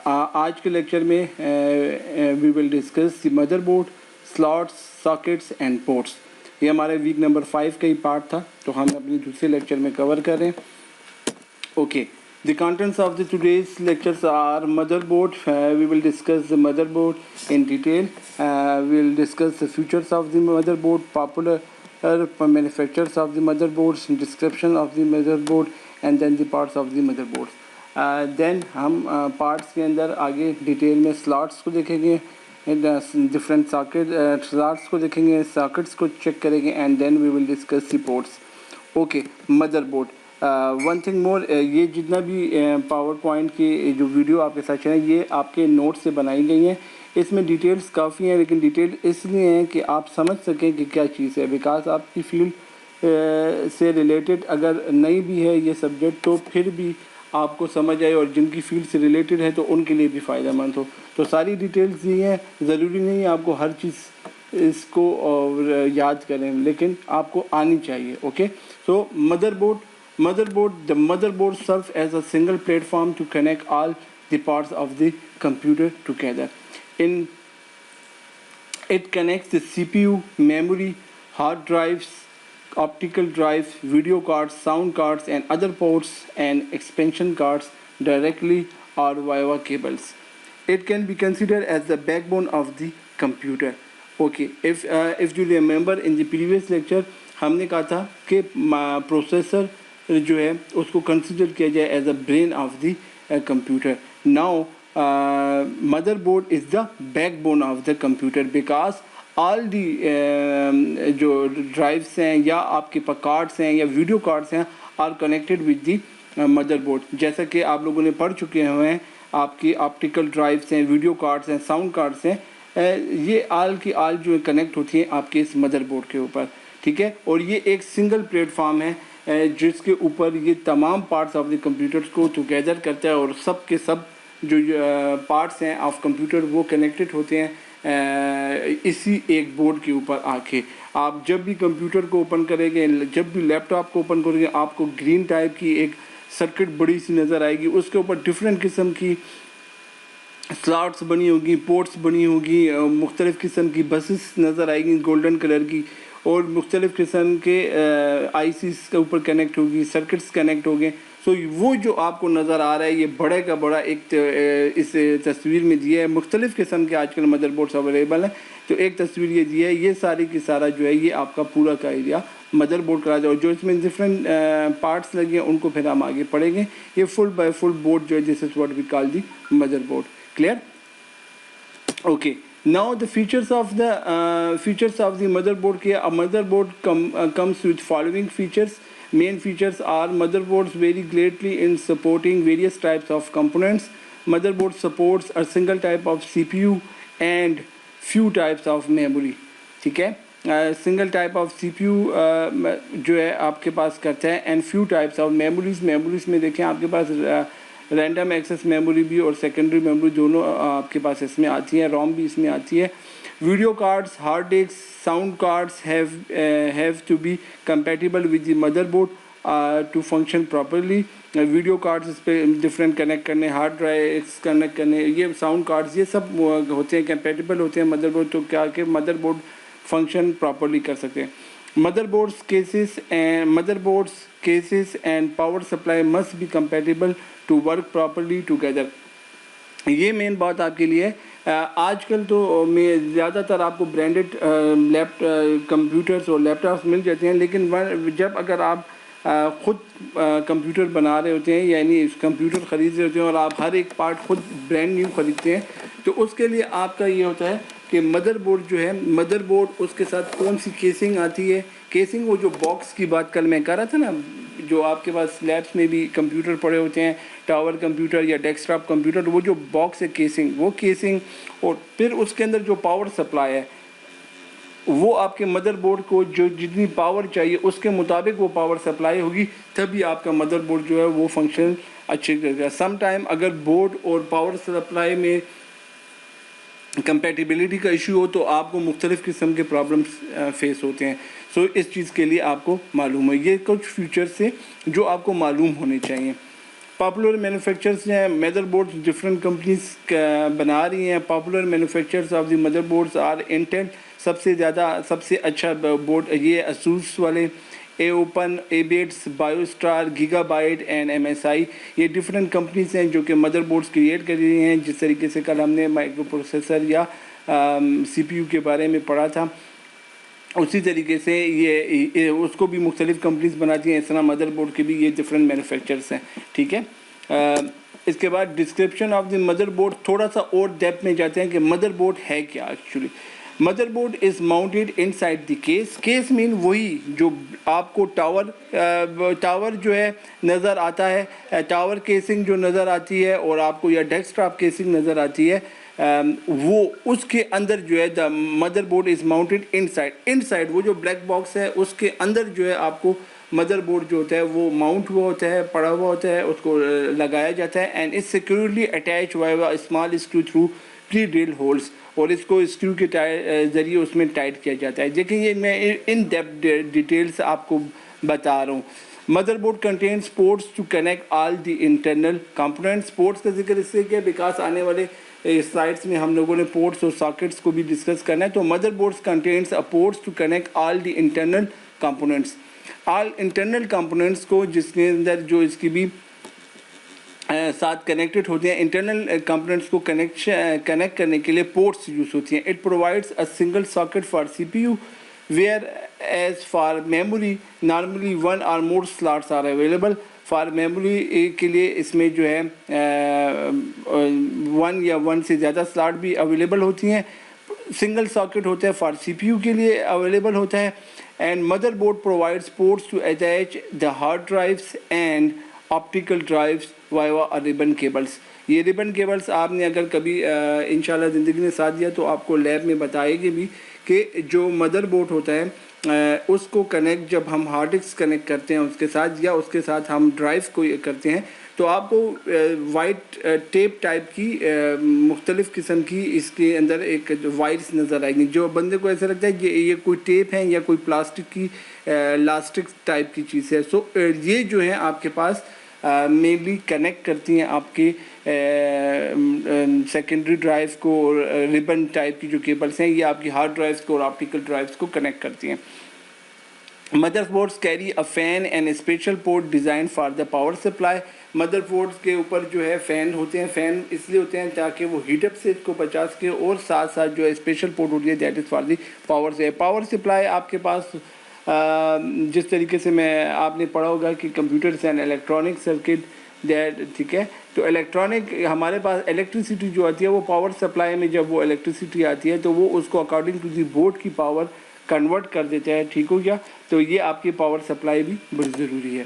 آج کے لیکچر میں we will discuss the motherboard, slots, sockets and ports. یہ ہمارے ویک نمبر 5 کا ہی پارٹ تھا، تو ہم اپنی دوسرے لیکچر میں کور کر رہے ہیں. Okay, the contents of the today's lectures are motherboard. We will discuss the motherboard in detail. We will discuss the features of the motherboard, popular manufacturers of the motherboards, description of the motherboard, and then the parts of the motherboard. Then ہم parts کے اندر آگے detail میں slots کو دیکھیں گے، different socket slots کو دیکھیں گے، ساکٹس کو چیک کریں گے، and then we will discuss the ports. Okay, motherboard. One thing more, یہ جتنا بھی پاور پوائنٹ کی جو ویڈیو آپ کے ساتھ چلیں یہ آپ کے نوٹ سے بنائی گئی ہیں. اس میں ڈیٹیلز کافی ہیں، لیکن ڈیٹیل اس لیے ہیں کہ آپ سمجھ سکیں کہ کیا چیز ہے، بیکاز آپ کی فیلڈ سے ریلیٹڈ اگر نہیں بھی ہے یہ سبجیکٹ تو پھر بھی آپ کو سمجھ آئے، اور جن کی فیلڈ سے ریلیٹڈ ہے تو ان کے لیے بھی فائدہ مند ہو. تو ساری ڈیٹیلز یہ ہیں، ضروری نہیں ہے آپ کو ہر چیز اس کو یاد کریں، لیکن آپ کو آنی چاہیے. Okay, so Motherboard. The motherboard serves as a single platform to connect all the parts of the computer together. It connects the CPU, memory, hard drives, optical drives, video cards, sound cards, and other ports and expansion cards directly or via cables. It can be considered as the backbone of the computer. Okay, if you remember in the previous lecture, ہم نے کہا تھا کہ processor جو ہے اس کو consider کیا جائے as a brain of the computer. Now motherboard is the backbone of the computer, because all the جو ڈرائیوس ہیں یا آپ کے کارڈس ہیں یا ویڈیو کارڈس ہیں are connected with the motherboard. جیسا کہ آپ لوگوں نے پڑھ چکے ہوئے ہیں، آپ کی آپٹیکل ڈرائیوس ہیں، ویڈیو کارڈس ہیں، ساؤنڈ کارڈس ہیں، یہ آل کی آل جو کنیکٹ ہوتی ہیں آپ کے اس مدر بورڈ کے اوپر. ٹھیک ہے، اور یہ ایک سنگل پلیٹ فارم ہے جس کے اوپر یہ تمام پارٹس آف دی کمپیوٹرس کو ٹوگیدر کرتا ہے، اور سب کے سب جو پارٹس ہیں آف کمپیوٹر وہ کنیکٹڈ ہوتے ہیں اسی ایک بورڈ کے اوپر آ کے. آپ جب بھی کمپیوٹر کو اوپن کریں گے، جب بھی لیپ ٹاپ کو اوپن کریں گے، آپ کو گرین ٹائپ کی ایک سرکٹ بڑی سی نظر آئے گی. اس کے اوپر ڈفرینٹ قسم کی سلاٹس بنی ہوگی، پورٹس بنی ہوگی، مختلف قسم کی بسز نظر آئے گی گولڈن کلر کی، اور مختلف قسم کے آئی سیز کے اوپر کنیکٹ ہوگی، سرکٹس کنیکٹ ہو گئے. سو وہ جو آپ کو نظر آ رہا ہے یہ بڑے کا بڑا ایک اس تصویر میں دیا ہے. مختلف قسم کے آج کل مدر بورڈس اویلیبل ہیں، تو ایک تصویر یہ دیا ہے، یہ ساری کی سارا جو ہے یہ آپ کا پورا کا ایریا مدر بورڈ کرا جائے، اور جو اس میں ڈفرینٹ پارٹس لگے ہیں ان کو پھر ہم آگے پڑھیں گے. یہ فل بائی فل بورڈ جو ہے this is what we call the motherboard. Clear? Okay. Now the features of the motherboard. A motherboard comes with following features. Main features are motherboards vary greatly in supporting various types of components. Motherboard supports a single type of CPU and few types of memory. ٹھیک ہے، single type of CPU جو ہے آپ کے پاس کرتا ہے and few types of memories. memories میں دیکھیں آپ کے پاس رینڈم ایکسیس میموری بھی اور سیکنڈری میموری دونوں آپ کے پاس اس میں آتی ہے، روم بھی اس میں آتی ہے. Video cards, hard disk, sound cards have to be compatible with the motherboard to function properly. Video cards اس پہ ڈفرینٹ کنیکٹ کرنے، ہارڈ ڈرائیوس کنیکٹ کرنے، یہ ساؤنڈ کارڈس یہ سب ہوتے ہیں کمپیٹیبل ہوتے ہیں مدر بورڈ، تو کیا کہ مدر بورڈ فنکشن پراپرلی کر سکتے ہیں. Motherboards cases and power supply must be compatible to work properly together. یہ مین بات آپ کے لیے آج کل تو میں زیادہ تر آپ کو برانڈڈ کمپیوٹرز اور لیپ ٹاپس مل جاتے ہیں، لیکن جب اگر آپ خود کمپیوٹر بنا رہے ہوتے ہیں، یعنی کمپیوٹر خرید رہے ہوتے ہیں اور آپ ہر ایک پارٹ خود برانڈ نیو خریدتے ہیں، تو اس کے لیے آپ کا یہ ہوتا ہے کہ مدر بورڈ جو ہے، مدر بورڈ اس کے ساتھ کون سی کیسنگ آتی ہے. کیسنگ وہ جو باکس کی بات کل میں کر رہا تھا نا، جو آپ کے پاس لیبس میں بھی کمپیوٹر پڑے ہوتے ہیں، ٹاور کمپیوٹر یا ڈیسک ٹاپ کمپیوٹر، وہ جو باکس ہے کیسنگ، وہ کیسنگ، اور پھر اس کے اندر جو پاور سپلائی ہے وہ آپ کے مدر بورڈ کو جو جتنی پاور چاہیے اس کے مطابق وہ پاور سپلائی ہوگی، تبھی آپ کا مدر بورڈ جو ہے وہ فنکشن اچھے کرے گا. سم ٹائم اگر بورڈ اور پاور سپلائی میں کمپیٹیبلٹی کا ایشو ہو تو آپ کو مختلف قسم کے پرابلمس فیس ہوتے ہیں. سو اس چیز کے لیے آپ کو معلوم ہے، یہ کچھ فیچرس ہیں جو آپ کو معلوم ہونے چاہیے. پاپولر مینوفیکچررس ہیں مدر بورڈ ڈفرینٹ کمپنیز بنا رہی ہیں. Popular manufacturers of the mother boards are Intel, سب سے اچھا بورڈ یہ اسوس والے, AOpen, Abit, Biostar, Gigabyte and M S I. یہ ڈفرینٹ کمپنیز ہیں جو کہ مدر بورڈس کریٹ کر رہی ہیں. جس طریقے سے کل ہم نے مائکرو پروسیسر یا سی پی یو کے بارے میں پڑھا تھا, اسی طریقے سے یہ اس کو بھی مختلف کمپنیز بناتی ہیں. اس طرح مدر بورڈ کے بھی یہ ڈفرینٹ مینوفیکچررس ہیں. ٹھیک ہے, اس کے بعد description of the mother board, تھوڑا سا اور ڈیپتھ میں جاتے ہیں کہ مدر بورڈ ہے کیا actually. Motherboard is mounted inside the case. Case مین وہی جو آپ کو ٹاور جو ہے نظر آتا ہے, ٹاور کیسنگ جو نظر آتی ہے اور آپ کو یا ڈیسک ٹاپ کیسنگ نظر آتی ہے, وہ اس کے اندر جو ہے دا motherboard is mounted in side. وہ جو بلیک باکس ہے اس کے اندر جو ہے آپ کو مدر بورڈ جو ہوتا ہے وہ ماؤنٹ ہوا ہوتا ہے, پڑا ہوا ہوتا ہے, اس کو لگایا جاتا ہے. And is securely attach by small screw through pre drill holes, اور اس کو اسکرو کے ذریعے اس میں ٹائٹ کیا جاتا ہے. دیکھیں یہ میں ان ڈیپتھ ڈیٹیلس آپ کو بتا رہا ہوں. Motherboard contains ports to connect all the internal components. Ports کا ذکر اس سے کیا, بیکاز آنے والے سلائڈس میں ہم لوگوں نے پورٹس اور ساکٹس کو بھی ڈسکس کرنا ہے. تو motherboards contains ports to connect all the internal components. All internal components کو جس کے اندر جو اس کی بھی ساتھ کنیکٹڈ ہوتے ہیں, انٹرنل کمپوننٹس کو کنیکٹ کرنے کے لیے پورٹس یوز ہوتی ہیں. It provides a single socket for C P U whereas for memory normally one or more slots are available. For memory کے لیے اس میں جو ہے ون سے زیادہ سلاٹ بھی اویلیبل ہوتی ہیں. سنگل ساکٹ ہوتا ہے فار سی پی یو کے لیے اویلیبل ہوتا ہے. And motherboard provides ports to attach the hard drives and optical drives via ribbon cables. یہ ریبن کیبلس آپ نے اگر کبھی انشاءاللہ زندگی نے ساتھ دیا تو آپ کو لیب میں بتائے گی بھی کہ جو مدر بورڈ ہوتا ہے اس کو کنیکٹ جب ہم ہارڈ ڈسک کنیکٹ کرتے ہیں اس کے ساتھ, یا اس کے ساتھ ہم ڈرائیو کو کرتے ہیں, تو آپ کو وائٹ ٹیپ ٹائپ کی مختلف قسم کی اس کے اندر ایک وائرس نظر آئیں گی, جو بندے کو ایسا لگتا ہے کہ یہ کوئی ٹیپ ہے یا کوئی پلاسٹک کی لاسٹک ٹائپ کی چیز ہے. سو یہ جو ہے آپ کے پاس مینلی کنیکٹ کرتی ہیں آپ کے سیکنڈری ڈرائیو کو, اور ریبن ٹائپ کی جو کیبلس ہیں یہ آپ کی ہارڈ ڈرائیوز کو اور آپٹیکل ڈرائیوز کو کنیکٹ کرتی ہیں. Mother boards carry a fan and special port design for the power supply. Mother boards کے اوپر جو ہے فین ہوتے ہیں, فین اس لیے ہوتے ہیں تاکہ وہ ہیٹ اپ سے اس کو بچا سکے, اور ساتھ ساتھ جو ہے اسپیشل پورٹ ہوتی ہے that is for the power سے. پاور سپلائی آپ کے پاس جس طریقے سے میں آپ نے پڑھا ہوگا کہ computers and electronic circuit that, ٹھیک ہے, تو الیکٹرانک ہمارے پاس الیکٹریسٹی جو آتی ہے وہ پاور سپلائی میں جب وہ الیکٹریسٹی آتی ہے تو وہ اس کو اکارڈنگ ٹو دی بورڈ کی پاور کنورٹ کر دیتا ہے. ٹھیک ہو گیا, تو یہ آپ کی پاور سپلائی بھی بڑی ضروری ہے.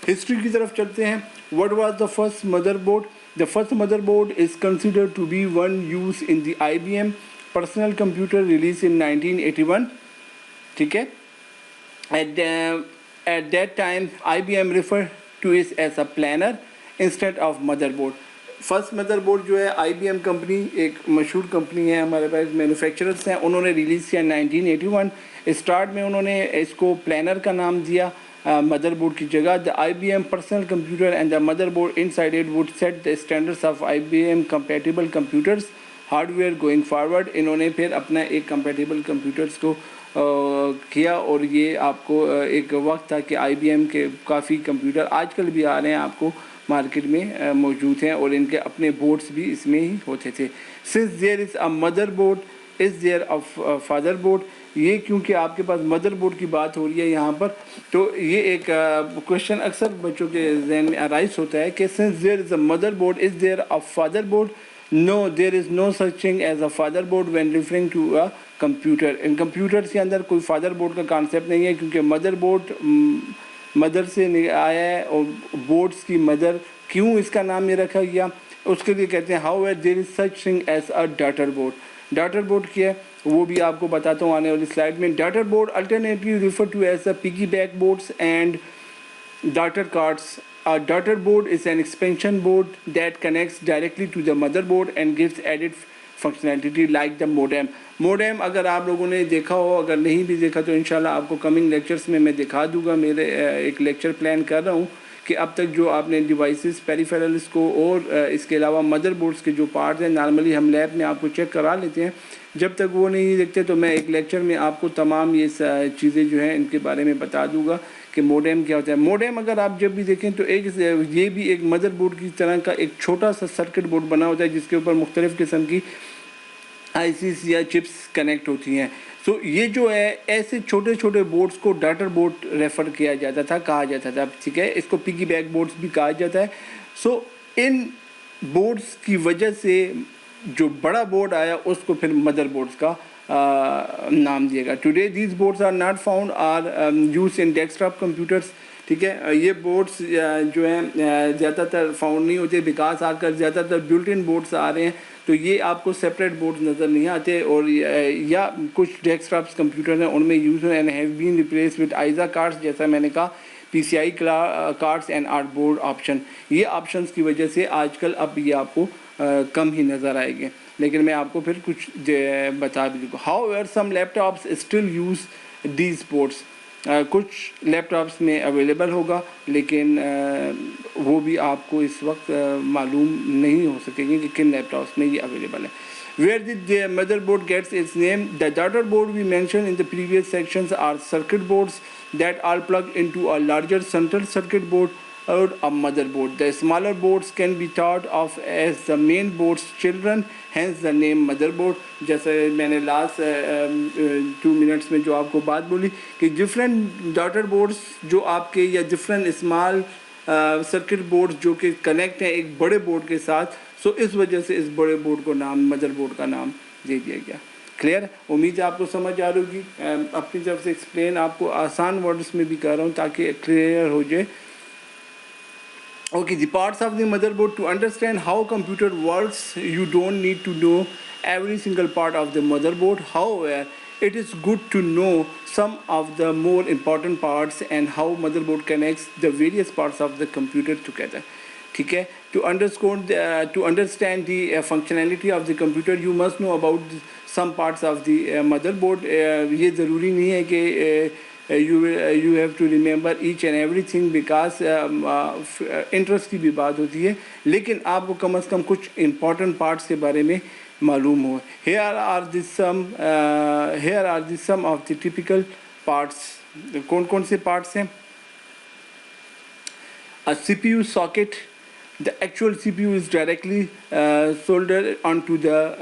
ہسٹری کی طرف چلتے ہیں. What was the first motherboard? The first motherboard is considered to be one use in the I B M personal computer release in 1981. ٹھیک ہے, at that time IBM referred to it as a planner instead of motherboard. First mother board جو ہے آئی B M company, ایک مشہور company ہے ہمارے پاس, manufacturers ہیں, انہوں نے ریلیز کیا 1981. اسٹارٹ میں انہوں نے اس کو پلانر کا نام دیا مدر بورڈ کی جگہ. The I B M personal computer and the motherboard inside it would set the standards of I B M compatible computers hardware going forward. انہوں نے پھر اپنا ایک کمپیٹیبل کمپیوٹرس کو کیا, اور یہ آپ کو ایک وقت تھا کہ آئی بی ایم کے کافی کمپیوٹر آج کل بھی آ رہے ہیں آپ کو مارکیٹ میں موجود ہیں, اور ان کے اپنے بورڈز بھی اس میں ہی ہوتے تھے. Since there is a mother board is there a father board. یہ کیونکہ آپ کے پاس مدر بورڈ کی بات ہو رہی ہے یہاں پر, تو یہ ایک کوشچن اکثر بچوں کے ذہن میں ارائز ہوتا ہے کہ since there is a mother board is there a father board. No, there is no such thing as a father board when referring to a computer. In computers کے اندر کوئی فادر بورڈ کا concept نہیں ہے, کیونکہ mother board mother سے آیا ہے, اور بورڈس کی مدر کیوں اس کا نام یہ رکھا گیا اس کے لیے کہتے ہیں however there is such thing as a daughter board. Daughter board کیا ہے وہ بھی آپ کو بتاتا ہوں آنے والی سلائڈ میں. Daughter board alternately refer to as a piggyback boards and daughter cards. A daughter board is an expansion board that connects directly to the motherboard and gives added functionality like the modem. modem اگر آپ لوگوں نے دیکھا ہو, اگر نہیں بھی دیکھا تو انشاءاللہ آپ کو کمنگ لیکچرز میں دکھا دوں گا. میرے ایک لیکچر پلان کر رہا ہوں کہ اب تک جو آپ نے ڈیوائسز پیریفیرلس کو اور اس کے علاوہ مدر بورڈس کے جو پارٹس ہیں نارملی ہم لیب میں آپ کو چیک کرا لیتے ہیں، جب تک وہ نہیں دیکھتے تو میں ایک لیکچر میں آپ کو تمام یہ چیزیں جو ہیں ان کے بارے میں بتا دوں گا کہ موڈیم کیا ہوتا ہے. موڈیم اگر آپ جب بھی دیکھیں تو یہ بھی ایک مدر بورڈ کی طرح کا ایک چھوٹا سا سرکٹ بورڈ بنا ہوتا ہے جس کے اوپر مختلف قسم کی آئی سیز یا چپس کنیکٹ ہوتی ہیں. سو یہ جو ہے ایسے چھوٹے چھوٹے بورڈز کو ڈاٹر بورڈ ریفر کیا جاتا تھا، کہا جاتا تھا، ٹھیک ہے، اس کو پگی بیک بورڈز بھی کہا جاتا ہے. سو ان بورڈز کی وجہ سے جو بڑا بورڈ آیا اس کو پھر مدر بورڈز کا نام دیا گیا. Today these boards are not found or use in desktop computers, ٹھیک ہے. یہ بورڈز جو ہیں زیادہ تر فاؤنڈ نہیں ہوتے بیکاز آج کل زیادہ تر بلٹ ان بورڈز آ رہے ہیں، تو یہ آپ کو سپریٹ بورڈ نظر نہیں آتے، اور یا کچھ ڈیسک ٹاپس کمپیوٹر ہیں ان میں یوز ہیں and have been replace with ISA cards, جیسا میں نے کہا P C I cards and art board option. یہ آپشنس کی وجہ سے آج کل اب یہ آپ کو کم ہی نظر آئے گے، لیکن میں آپ کو پھر کچھ بتا بھی دوں. However some laptop still use these boards, کچھ لیپ ٹاپس میں اویلیبل ہوگا لیکن وہ بھی آپ کو اس وقت معلوم نہیں ہو سکے گی کہ کن لیپ ٹاپس میں یہ اویلیبل ہے. Where did the motherboard gets its name? The daughter board we mentioned in the previous sections are circuit boards that are plugged into a larger central circuit board or a motherboard. The smaller boards can be thought of as the main board's children, hence the name motherboard. جیسے میں نے last 2 minutes میں جو آپ کو بات بولی کہ ڈفرینٹ ڈاٹر بورڈس جو آپ کے یا ڈفرینٹ اسمال سرکٹ بورڈ جو کہ کنیکٹ ہیں ایک بڑے بورڈ کے ساتھ، سو اس وجہ سے اس بڑے بورڈ کو نام مدر بورڈ کا نام دے دیا گیا. کلیئر؟ امید ہے آپ کو سمجھ آ رہی ہوگی. اپنی طرف سے ایکسپلین آپ کو آسان ورڈس میں بھی کر رہا ہوں تاکہ کلیئر ہو جائے. Okay, the parts of the motherboard. To understand how computer works, you don't need to know every single part of the motherboard. However, it is good to know some of the more important parts and how motherboard connects the various parts of the computer together. ٹھیک ہے. To understand the functionality of the computer, you must know about some parts of the motherboard. یہ ضروری نہیں ہے کہ you have to remember each and everything because interest کی بھی بات ہوتی ہے، لیکن آپ کو کم از کم کچھ امپورٹنٹ پارٹس کے بارے میں معلوم ہو. Here are the some of the typical parts. کون کون سے پارٹس ہیں؟ A CPU socket. The actual CPU is directly soldered onto the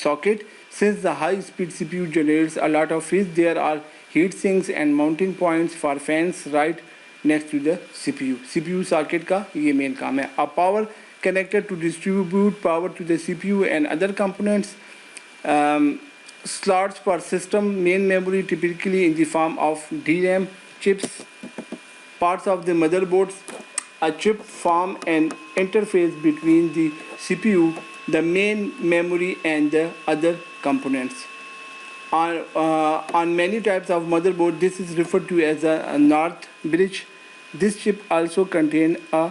socket. Since the high-speed CPU generates a lot of heat, there are heat sinks and mounting points for fans right next to the CPU. CPU socket کا یہ مین کام ہے. A power connector to distribute power to the CPU and other components. Slots for system main memory, typically in the form of DRAM chips. Parts of the motherboards. A chip form an interface between the CPU, the main memory, and the other components. On many types of motherboard, this is referred to as a NOR bridge. This chip also contain a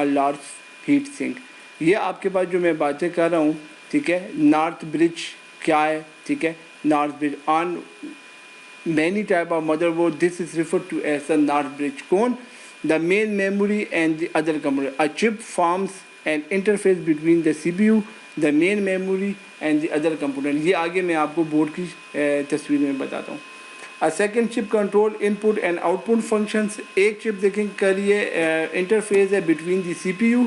large heat sink. یہ آپ کے پاس جو میں باتیں کر رہا ہوں، ٹھیک ہے، نارتھ برج کیا ہے؟ ٹھیک ہے، north bridge. On many type of motherboard, this is referred to as a NOR bridge. کون؟ The main memory and the other component. A chip forms an interface between the CPU, the main memory, and the other component. یہ آگے میں آپ کو board کی تصویر میں بتاتا ہوں. A second chip control input and output functions. ایک چپ دیکھیں کریے انٹرفیس ہے between the CPU،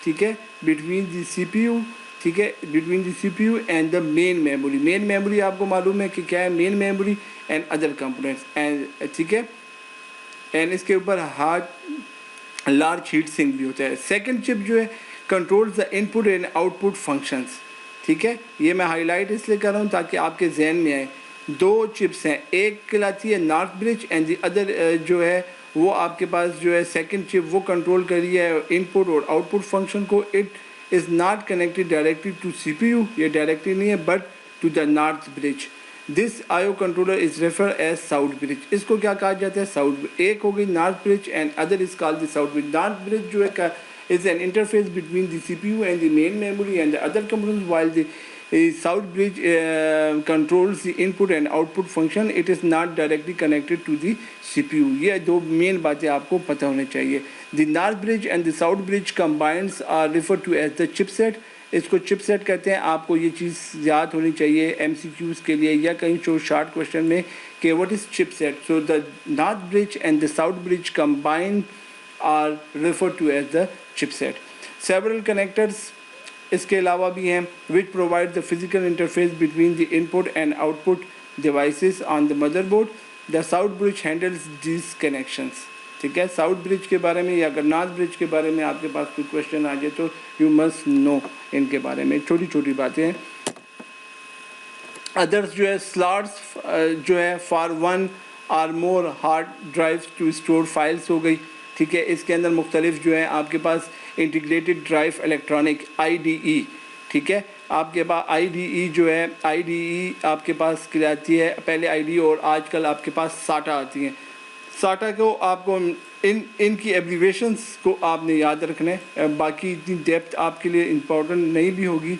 ٹھیک ہے، between the CPU، ٹھیک ہے، between the CPU and the main memory. main memory آپ کو معلوم ہے کہ کیا ہے، main memory and other components. and ٹھیک ہے، اینڈ اس کے اوپر لارج ہیٹ سنک بھی ہوتا ہے. سیکنڈ چپ جو ہے controls the in put and out put functions. ٹھیک ہے، یہ میں ہائی لائٹ اس لیے کر رہا ہوں تاکہ آپ کے ذہن میں آئے. 2 چپس ہیں، ایک کہلاتی ہے north bridge and the other جو ہے وہ آپ کے پاس جو ہے سیکنڈ چپ وہ کنٹرول کر رہی ہے ان پٹ اور آؤٹ پٹ فنکشن کو. It is not connected directly to C P U, یہ ڈائریکٹلی نہیں ہے، but to the north bridge. This I O controller is refer as south bridge. اس کو کیا کہا جاتا ہے؟ South bridge. ایک ہو گئی north bridge and other is called the south bridge. North bridge جو ہے is an interface between the C P U and the main memory and the other components, while the South bridge controls the input and output function. It is not directly connected to the CPU. یہ دو مین باتیں آپ کو پتہ ہونے چاہیے. The north bridge and the south bridge combines are referred to as the chipset. اس کو چپ set کہتے ہیں. آپ کو یہ چیز یاد ہونی چاہیے ایم سی کیوز کے لیے یا کہیں شارٹ کوشچن میں کہ what is chipset. So the north bridge and the south bridge combined are referred to as the chipset. Several connectors اس کے علاوہ بھی ہیں which provide the physical interface between the input and output devices on the motherboard. The south bridge handles these connections. ٹھیک ہے, south برج کے بارے میں یا اگر نارتھ برج کے بارے میں آپ کے پاس کوئی کوشچن آ جائے تو یو مسٹ نو ان کے بارے میں. چھوٹی چھوٹی باتیں ہیں. ادرس جو ہے سلاٹس جو ہے for one or more hard drives to store files ہو گئی. ٹھیک ہے, اس کے اندر مختلف جو ہے آپ کے پاس انٹیگریٹڈ ڈرائیو الیکٹرانک IDE. ٹھیک ہے, آپ کے پاس IDE جو ہے IDE آپ کے پاس کیا آتی ہے, پہلے IDE اور آج کل آپ کے پاس SATA آتی ہیں. SATA کو آپ کو ان کی ایبریویشنس کو آپ نے یاد رکھنا ہے. باقی اتنی ڈیپتھ آپ کے لیے امپورٹنٹ نہیں بھی ہوگی.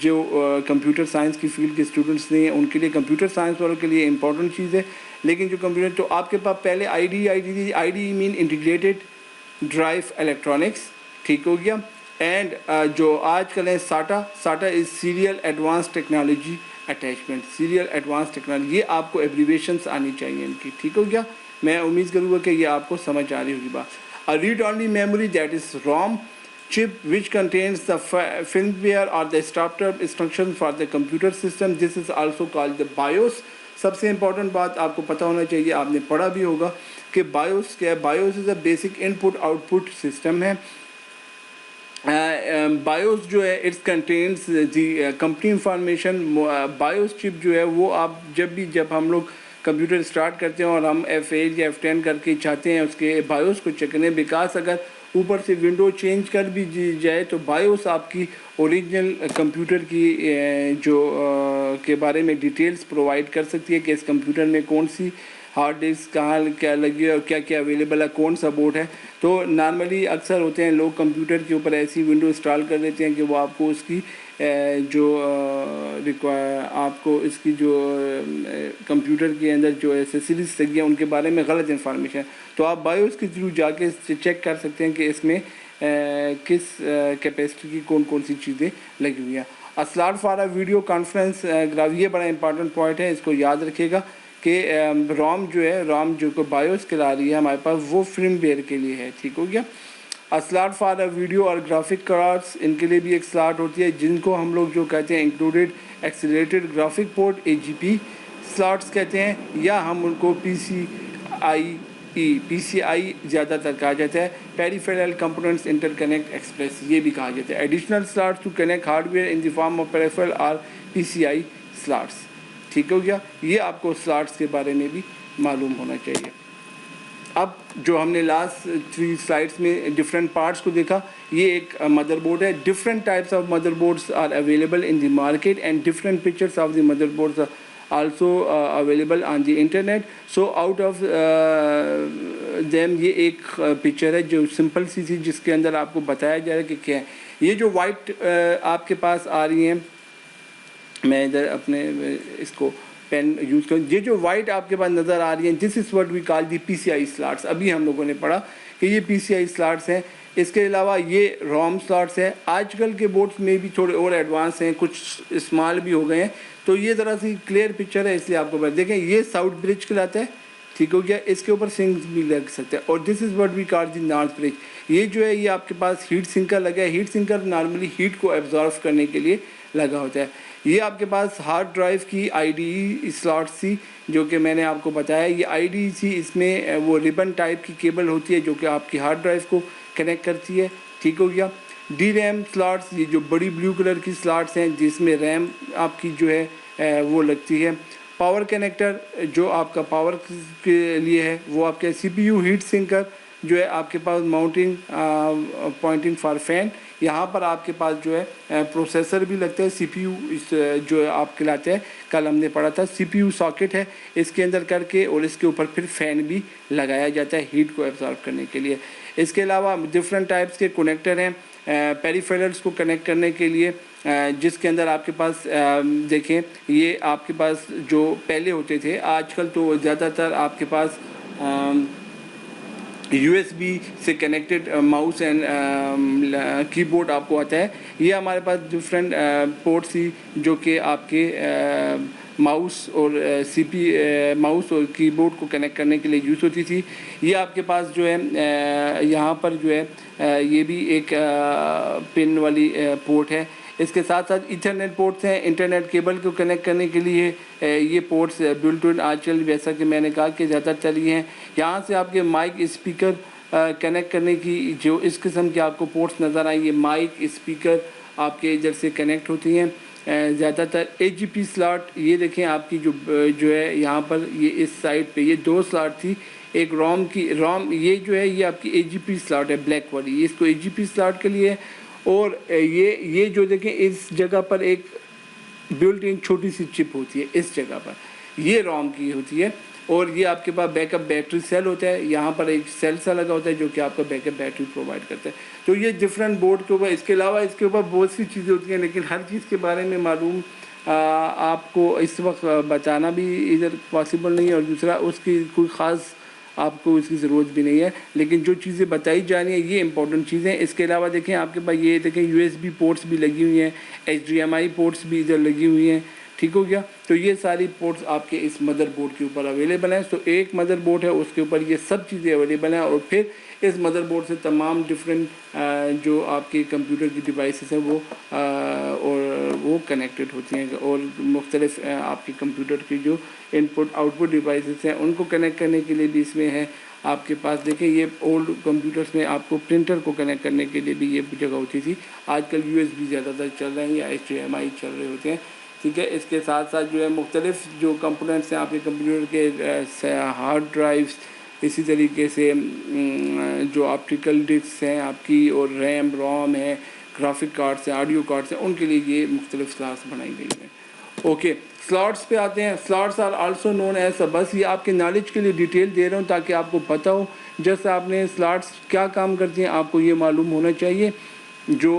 جو کمپیوٹر سائنس کی فیلڈ کے اسٹوڈنٹس نہیں ہیں ان کے لیے, کمپیوٹر سائنس والوں کے لیے امپورٹنٹ چیز ہے. لیکن جو کمپیوٹر تو آپ کے پاس پہلے IDE مین انٹیگریٹڈ ڈرائیو الیکٹرانکس. ٹھیک ہو گیا. اینڈ جو آج کل ہے SATA is serial advance technology attachment. Serial advance technology, یہ آپ کو ایبریویشنس آنی چاہیے ان کی. ٹھیک ہو گیا. میں امید کروں گا کہ یہ آپ کو سمجھ آ رہی ہوگی بات. Read only memory that is ROM chip which contains the firmware or the startup instructions for the computer system. This is also called the BIOS. سب سے امپورٹنٹ بات آپ کو پتہ ہونا چاہیے, آپ نے پڑھا بھی ہوگا کہ BIOS کیا ہے. BIOS is a basic input output system ہے. BIOS جو ہے it's contains the company information. BIOS chip جو ہے وہ آپ جب ہم لوگ کمپیوٹر اسٹارٹ کرتے ہیں اور ہم F8 یا F10 کر کے چاہتے ہیں اس کے BIOS کو چیک کریں, بیکاز اگر اوپر سے ونڈو چینج کر بھی جائے تو BIOS آپ کی اوریجنل کمپیوٹر کی جو کے بارے میں ڈیٹیلز پرووائڈ کر سکتی ہے کہ اس کمپیوٹر میں کون سی ہارڈ ڈسک کہاں کیا لگی ہے اور کیا کیا اویلیبل ہے, کون سا بورڈ ہے. تو نارملی اکثر ہوتے ہیں لوگ کمپیوٹر کے اوپر ایسی ونڈو انسٹال کر دیتے ہیں کہ وہ آپ کو اس کی جو آپ کو اس کی جو کمپیوٹر کے اندر جو ایسیسریز لگی ہیں ان کے بارے میں غلط انفارمیشن. تو آپ BIOS کے تھرو جا کے چیک کر سکتے ہیں کہ اس میں کس کیپیسٹی کی کون سی چیزیں لگی ہوئی ہیں. اسلاٹ فار ویڈیو کانفرنس گراف, یہ بڑا امپارٹنٹ پوائنٹ ہے, اس کو یاد رکھیے گا کہ ROM جو ہے جو کو BIOS کہلا رہی ہے ہمارے پاس, وہ فریم ویئر کے لیے ہے. ٹھیک ہو گیا. اسلاٹ فار ویڈیو اور گرافک کارڈس, ان کے لیے بھی ایک سلاٹ ہوتی ہے جن کو ہم لوگ جو کہتے ہیں included accelerated graphic port AGP slots کہتے ہیں, یا ہم ان کو PCI زیادہ تر کہا جاتا ہے. Peripheral components interconnect express یہ بھی کہا جاتا ہے. Additional slots to connect hardware in the form of peripheral اور PCI سلاٹس. ٹھیک ہو گیا. یہ آپ کو سلاٹس کے بارے میں بھی معلوم ہونا چاہیے. اب جو ہم نے لاسٹ 3 سلائڈس میں ڈفرینٹ پارٹس کو دیکھا, یہ ایک مدر بورڈ ہے. Different types of mother boards are available in the market and different pictures of the mother boards also available on the internet. So out of them یہ ایک picture ہے جو simple سی تھی جس کے اندر آپ کو بتایا جا رہا ہے کہ کیا ہے. یہ جو وائٹ آپ کے پاس آ رہی ہیں, میں ادھر اپنے اس کو پین یوز کروں, یہ جو وائٹ آپ کے پاس نظر آ رہی ہیں this is what we call the PCI slots. ابھی ہم لوگوں نے پڑھا کہ یہ PCI سلاٹس ہیں. اس کے علاوہ یہ ROM سلاٹس ہیں. آج کل کے بورڈس میں بھی تھوڑے اور ایڈوانس ہیں, کچھ اسمال بھی ہو گئے ہیں. تو یہ ذرا سی کلیئر پکچر ہے اس لیے آپ کو دیکھیں. یہ ساؤتھ برج کہلاتا ہے. ٹھیک ہو گیا. اس کے اوپر سنگس بھی لگ سکتے ہیں. اور دس is what we call the north برج. یہ جو ہے یہ آپ کے پاس ہیٹ سنکر لگا ہے. ہیٹ سنکر نارملی ہیٹ کو ایبزارو کرنے کے لیے لگا ہوتا ہے. یہ آپ کے پاس ہارڈ ڈرائیو کی IDE سلاٹ تھی جو کہ میں نے آپ کو بتایا. یہ IDE تھی, اس میں وہ ریبن ٹائپ کی کیبل ہوتی ہے جو کہ آپ کی ہارڈ ڈرائیو کو کنیکٹ کرتی ہے. ٹھیک ہو گیا. DRAM سلاٹس, یہ جو بڑی بلیو کلر کی سلاٹس ہیں جس میں ریم آپ کی جو ہے وہ لگتی ہے. پاور کنیکٹر جو آپ کا پاور کے لیے ہے وہ آپ کے CPU ہیٹ سنکر جو ہے آپ کے پاس ماؤنٹنگ پوائنٹنگ فار فین, یہاں پر آپ کے پاس جو ہے پروسیسر بھی لگتا ہے, سی پی یو جو آپ کہلاتے ہیں, کل ہم نے پڑھا تھا سی پی یو ساکٹ ہے اس کے اندر کر کے, اور اس کے اوپر پھر فین بھی لگایا جاتا ہے ہیٹ کو ایبزارب کرنے کے لیے. اس کے علاوہ ڈفرینٹ ٹائپس کے کنیکٹر ہیں پیریفیرلس کو کنیکٹ کرنے کے لیے, جس کے اندر آپ کے پاس دیکھیں یہ آپ کے پاس جو پہلے ہوتے تھے, آج کل تو زیادہ تر آپ کے پاس یو ایس بی سے کنیکٹڈ ماؤس اینڈ کی بورڈ آپ کو آتا ہے. یہ ہمارے پاس ڈفرینٹ پورٹس تھی جو کہ آپ کے ماؤس اور ماؤس اور کی بورڈ کو کنیکٹ کرنے کے لیے یوز ہوتی تھی. یہ آپ کے پاس جو ہے یہاں پر جو ہے یہ بھی ایک پن والی پورٹ ہے. اس کے ساتھ ساتھ ایتھرنیٹ پورٹس ہیں انٹرنیٹ کیبل کو کنیکٹ کرنے کے لیے. یہ پورٹس بلٹ ان آج کل جیسا کہ میں نے کہا کہ زیادہ تر یہ ہیں. یہاں سے آپ کے مائک اسپیکر کنیکٹ کرنے کی جو اس قسم کے آپ کو پورٹس نظر آئیں, یہ مائک اسپیکر آپ کے ادھر سے کنیکٹ ہوتی ہیں. زیادہ تر ایچ جی پی سلاٹ, یہ دیکھیں آپ کی جو ہے یہاں پر یہ اس سائڈ پہ یہ 2 سلاٹ تھی. ایک روم یہ جو ہے یہ آپ کی ایچ جی پی سلاٹ ہے بلیک والی, یہ اس کو ایچ جی پی سلاٹ کے لیے. اور یہ جو دیکھیں اس جگہ پر ایک بلٹ ان چھوٹی سی چپ ہوتی ہے, اس جگہ پر یہ روم کی ہوتی ہے. اور یہ آپ کے پاس بیک اپ بیٹری سیل ہوتا ہے, یہاں پر ایک سیل سا لگا ہوتا ہے جو کہ آپ کا بیک اپ بیٹری پرووائڈ کرتا ہے. تو یہ ڈفرینٹ بورڈ کے اوپر, اس کے علاوہ اس کے اوپر بہت سی چیزیں ہوتی ہیں, لیکن ہر چیز کے بارے میں معلوم آپ کو اس وقت بتانا بھی ادھر پاسبل نہیں ہے, اور دوسرا اس کی کوئی خاص آپ کو اس کی ضرورت بھی نہیں ہے. لیکن جو چیزیں بتائی جا رہی ہیں یہ امپورٹنٹ چیزیں. اس کے علاوہ دیکھیں آپ کے پاس یہ دیکھیں یو ایس بی پورٹس بھی لگی ہوئی ہیں, ایچ ڈی ایم آئی پورٹس بھی ادھر لگی ہوئی ہیں. ٹھیک ہو گیا. تو یہ ساری پورٹس آپ کے اس مدر بورڈ کے اوپر اویلیبل ہیں. تو ایک مدر بورڈ ہے اس کے اوپر یہ سب چیزیں اویلیبل ہیں, اور پھر اس مدر بورڈ سے تمام ڈفرینٹ جو آپ کے کمپیوٹر کی ڈیوائسز ہیں وہ کنیکٹڈ ہوتی ہیں, اور مختلف آپ کے کمپیوٹر کی جو ان پٹ آؤٹ پٹ ڈیوائسز ہیں ان کو کنیکٹ کرنے کے لیے بھی اس میں ہے. آپ کے پاس دیکھیں یہ اولڈ کمپیوٹرز میں آپ کو پرنٹر کو کنیکٹ کرنے کے لیے بھی یہ جگہ ہوتی تھی. آج کل یو ایس بی زیادہ تر چل رہے ہیں یا ایچ ڈی ایم آئی چل رہے ہوتے ہیں. ٹھیک ہے. اس کے ساتھ ساتھ جو ہے مختلف جو کمپوننٹس ہیں آپ کے کمپیوٹر کے, ہارڈ ڈرائیوز, اسی طریقے سے جو آپٹیکل ڈسک ہیں آپ کی, اور ریم روم ہے, گرافک کارڈس ہیں, آڈیو کارڈس ہیں, ان کے لیے یہ مختلف سلاٹس بنائی گئی ہیں. اوکے, سلاٹس پہ آتے ہیں. Slots are also known as, بس یہ آپ کے نالج کے لیے ڈیٹیل دے رہا ہوں تاکہ آپ کو پتہ ہو جیسے آپ نے سلاٹس کیا کام کرتی ہیں آپ کو یہ معلوم ہونا چاہیے. جو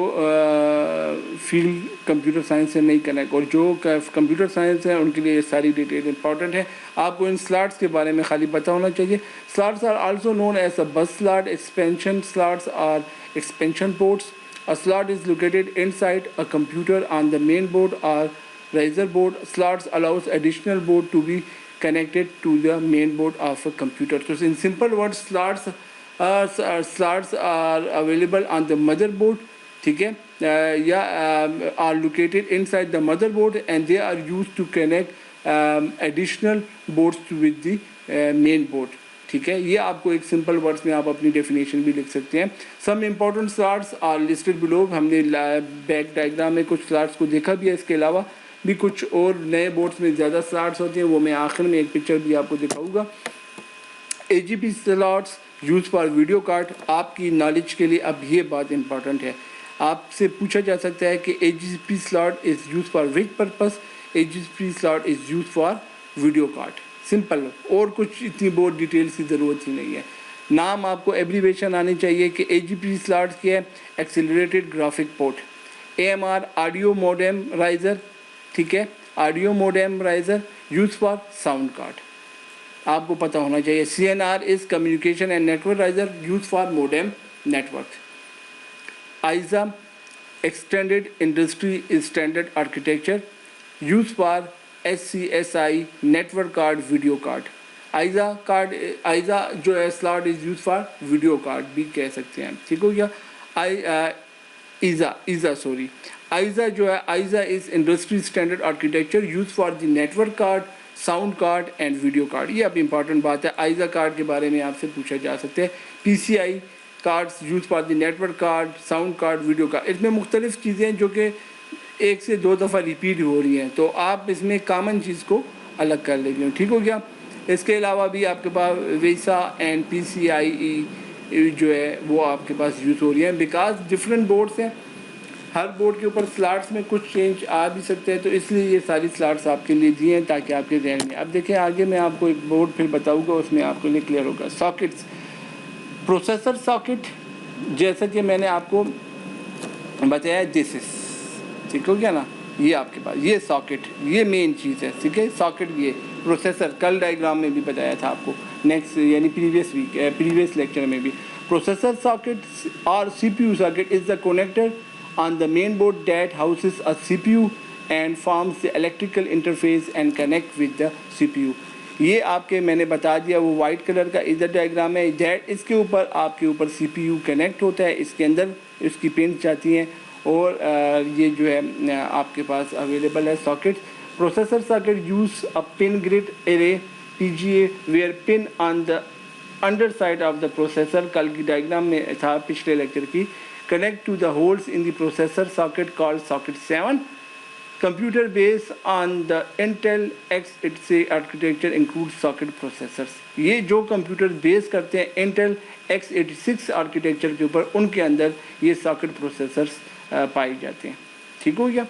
فیلڈ کمپیوٹر سائنس سے نہیں کنیکٹ, اور جو کمپیوٹر سائنس ہیں ان کے لیے یہ ساری ڈیٹیل امپورٹنٹ ہے. آپ کو ان سلاٹس کے بارے میں خالی پتہ ہونا چاہیے. Slots are also known as a bus slot. Expansion slots are expansion ports. A slot is located inside a computer on the main board or riser board. Slots allows additional board to be connected to the main board of a computer. So in simple words, slots are available on the motherboard. ٹھیک ہے, are located inside the motherboard and they are used to connect additional boards with the main board. ٹھیک ہے. یہ آپ کو ایک simple words میں آپ اپنی ڈیفینیشن بھی لکھ سکتے ہیں. Some important slots are listed below. ہم نے بیک ڈائیگرام میں کچھ سلاٹس کو دیکھا بھی ہے. اس کے علاوہ بھی کچھ اور نئے بورڈس میں زیادہ سلاٹس ہوتے ہیں, وہ میں آخر میں ایک پکچر بھی آپ کو دکھاؤں گا. H G P slots use for video card. آپ کی نالج کے لیے اب یہ بات امپورٹنٹ ہے, آپ سے پوچھا جا سکتا ہے کہ H G P slot is use for which purpose. H G P slot is use for video card. Simple, اور کچھ اتنی بہت ڈیٹیلس کی ضرورت ہی نہیں ہے. نام آپ کو ایبریویشن آنی چاہیے کہ ایچ جی پی سلاٹس کیا ہے. Accelerated graphic port. A M R audio modem riser. ٹھیک ہے, audio modem riser use for sound card. آپ کو پتہ ہونا چاہیے. C N R is communication and network riser use for modem network. ISA extended industry standard architecture use for S C S I network card video card. ISA جو ہے slot is use for video card بھی کہہ سکتے ہیں. ٹھیک ہو گیا. ISA جو ہے ISA is industry standard architecture use for the network card, sound card and video card. یہ اب امپورٹنٹ بات ہے. آئزا کارڈ کے بارے میں آپ سے پوچھا جا سکتا ہے. P C I cards use for the network card, sound card, video card. اس میں مختلف چیزیں ہیں جو کہ 1 سے 2 دفعہ ریپیٹ ہو رہی ہیں, تو آپ اس میں کامن چیز کو الگ کر لیں گے. ٹھیک ہو گیا. اس کے علاوہ بھی آپ کے پاس ویسا اینڈ پی سی آئی جو ہے وہ آپ کے پاس یوز ہو رہی ہیں, بیکاز ڈفرینٹ بورڈس ہیں. ہر بورڈ کے اوپر سلاٹس میں کچھ چینج آ بھی سکتے ہیں، تو اس لیے یہ ساری سلاٹس آپ کے لیے دیے ہیں تاکہ آپ کے ذہن میں. اب دیکھیں آگے میں آپ کو ایک بورڈ پھر بتاؤں گا، اس میں آپ کے لیے کلیئر ہوگا. ساکٹس، پروسیسر ساکٹ، جیسا کہ میں نے آپ کو بتایا دس از، ٹھیک ہو گیا نا، یہ آپ کے پاس یہ ساکٹ، یہ مین چیز ہے، ٹھیک ہے. ساکٹ یہ پروسیسر، کل ڈائیگرام میں بھی بتایا تھا آپ کو، نیکسٹ یعنی پریویس لیکچر میں بھی. پروسیسر ساکٹ اور C P U socket is the connector on the main board that houses a CPU and forms the electrical interface and connect with the CPU. یہ آپ کے میں نے بتا دیا، وہ وائٹ کلر کا ادھر ڈائیگرام ہے. دیٹ اس کے اوپر آپ کے اوپر سی پی یو کنیکٹ ہوتا ہے، اس کے اندر اس کی پنس جاتی ہیں، اور یہ جو ہے آپ کے پاس اویلیبل ہے socket. Processor socket use a pin grid array PGA where pin on the underside of the processor, کل کی ڈائیگرام میں تھا پچھلے لیکچر کی. Connect to the holes in the processor socket call socket 7. Computer base on the Intel ایکس86 architecture include socket processors. یہ جو computer بیس کرتے ہیں انٹل x86 آرکیٹیکچر کے اوپر، ان کے اندر یہ ساکٹ پروسیسرس پائے جاتے ہیں. ٹھیک ہو گیا.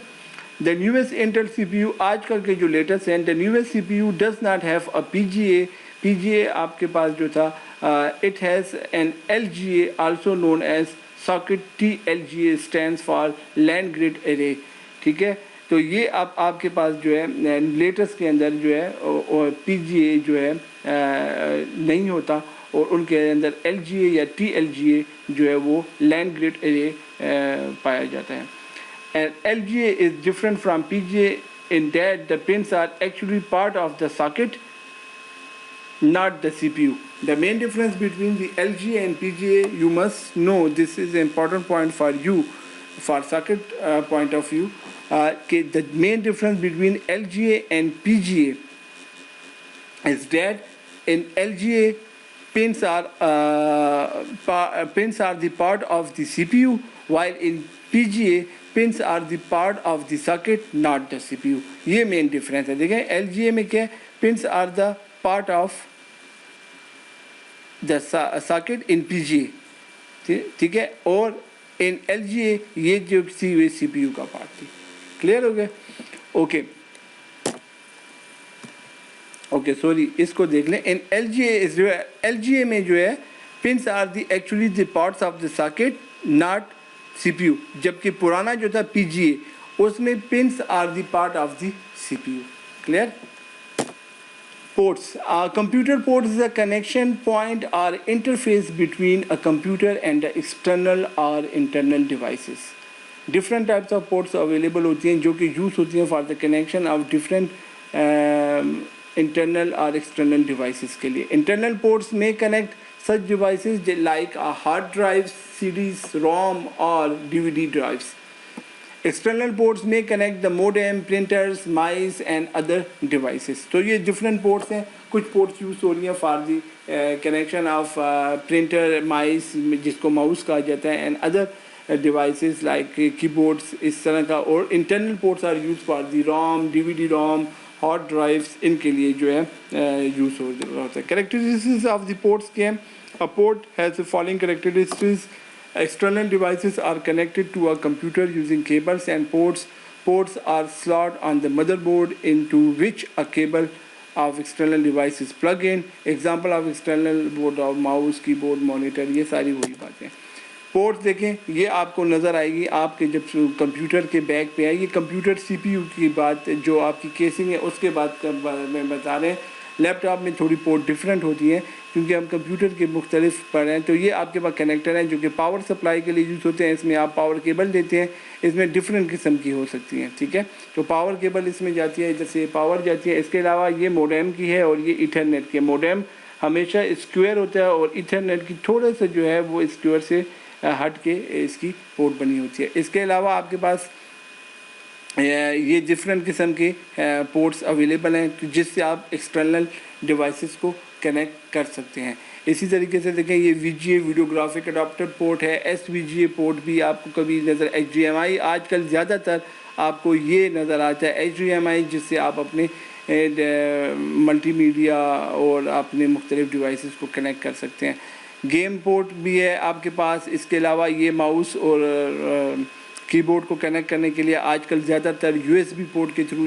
دا نیویسٹ انٹل سی پی یو، آج کل کے جو لیٹسٹ ہیں، the newest C P U does not have a P G A. P G A آپ کے پاس جو تھا، it has an L G A also known as socket. T L G A stands for land grid array. ٹھیک ہے، تو یہ اب آپ کے پاس جو ہے لیٹسٹ کے اندر جو ہے پی جی اے جو ہے نہیں ہوتا، اور ان کے اندر ایل جی اے یا ٹی ایل جی اے جو ہے وہ لینڈ گریڈ ارے پایا جاتا ہے. LGA is different from PGA in that the pins are actually part of the socket, not the CPU. The main difference between the LGA and PGA, you must know, this is an important point for you, for socket point of view, the main difference between LGA and PGA is that in LGA pins are the part of the CPU, while in PGA pins are the part of the socket, not the CPU. یہ مین difference ہے. دیکھیں L G A میں کیا، pins are the part of the socket in P G A, ٹھیک ہے، اور in L G A یہ جو سی پی یو کا پارٹ تھی. کلیئر ہو گیا؟ اوکے اوکے سوری، اس کو دیکھ لیں. ان ایل جی اے جو ہے، ایل جی اے میں جو ہے pins are the actually the parts of the socket, not C P U. جبکہ پرانا جو تھا پی جی اے، اس میں pins are the part of the C P U. Clear? Ports. Computer port is a connection point or interface between a computer and external or internal devices. Different types of ports available ہوتی ہیں جو کہ use ہوتی ہیں for the connection of different internal اور external devices کے لیے. Internal ports میں connect such devices like hard drives, CDs, ROM or DVD drives. External ports may connect the modem, printers, mice and other devices. تو یہ different ports ہیں. کچھ ports use ہو رہی ہیں for the connection of printer, mice جس کو mouse کہا جاتا ہے, and other devices like keyboards اس طرح کا. اور internal ports are used for the ROM, DVD ROM, hard drives, ان کے لیے جو ہے یوز ہوتا ہے. کریکٹرسٹکس آف دی پورٹس کے ہیں. A port has the following characteristics. External devices are connected to a computer using cables and ports. Ports are slots on the motherboard into which a cable of external devices plug in. Example of external board of mouse, keyboard, monitor. یہ ساری وہی باتیں. Port دیکھیں، یہ آپ کو نظر آئے گی آپ کے جب کمپیوٹر کے بیک پہ ہے. یہ کمپیوٹر سی پی یو کی بات جو آپ کی کیسنگ ہے اس کے بعد میں بتا رہے ہیں. لیپ ٹاپ میں تھوڑی پورٹ ڈفرینٹ ہوتی ہیں کیونکہ ہم کمپیوٹر کے مختلف پڑھ رہے ہیں. تو یہ آپ کے پاس کنیکٹر ہیں جو کہ پاور سپلائی کے لیے یوز ہوتے ہیں. اس میں آپ پاور کیبل دیتے ہیں، اس میں ڈفرینٹ قسم کی ہو سکتی ہیں. ٹھیک ہے، تو پاور کیبل اس میں جاتی ہے، ادھر سے پاور جاتی ہے. اس کے علاوہ یہ موڈیم کی ہے اور یہ ایتھرنیٹ کی. موڈیم ہمیشہ اسکوئر ہوتا ہے اور ایتھرنیٹ کی تھوڑے سے جو ہے وہ اسکوئر سے ہٹ کے اس کی پورٹ بنی ہوتی ہے. اس کے علاوہ آپ کے پاس یہ ڈفرینٹ قسم کے پورٹس اویلیبل ہیں جس سے آپ ایکسٹرنل ڈیوائسز کو کنیکٹ کر سکتے ہیں. اسی طریقے سے دیکھیں یہ وی جی اے ویڈیوگرافک اڈاپٹر پورٹ ہے. ایس وی جی اے پورٹ بھی آپ کو کبھی نظر، ایچ ڈی ایم آئی آج کل زیادہ تر آپ کو یہ نظر آتا ہے ایچ ڈی ایم آئی، جس سے آپ اپنے ملٹی میڈیا اور اپنے مختلف ڈیوائسز کو کنیکٹ کر سکتے ہیں. گیم پورٹ بھی ہے آپ کے پاس. اس کے علاوہ یہ ماؤس اور کی بورڈ کو کنیکٹ کرنے کے لیے آج کل زیادہ تر یو ایس بی پورٹ کے تھرو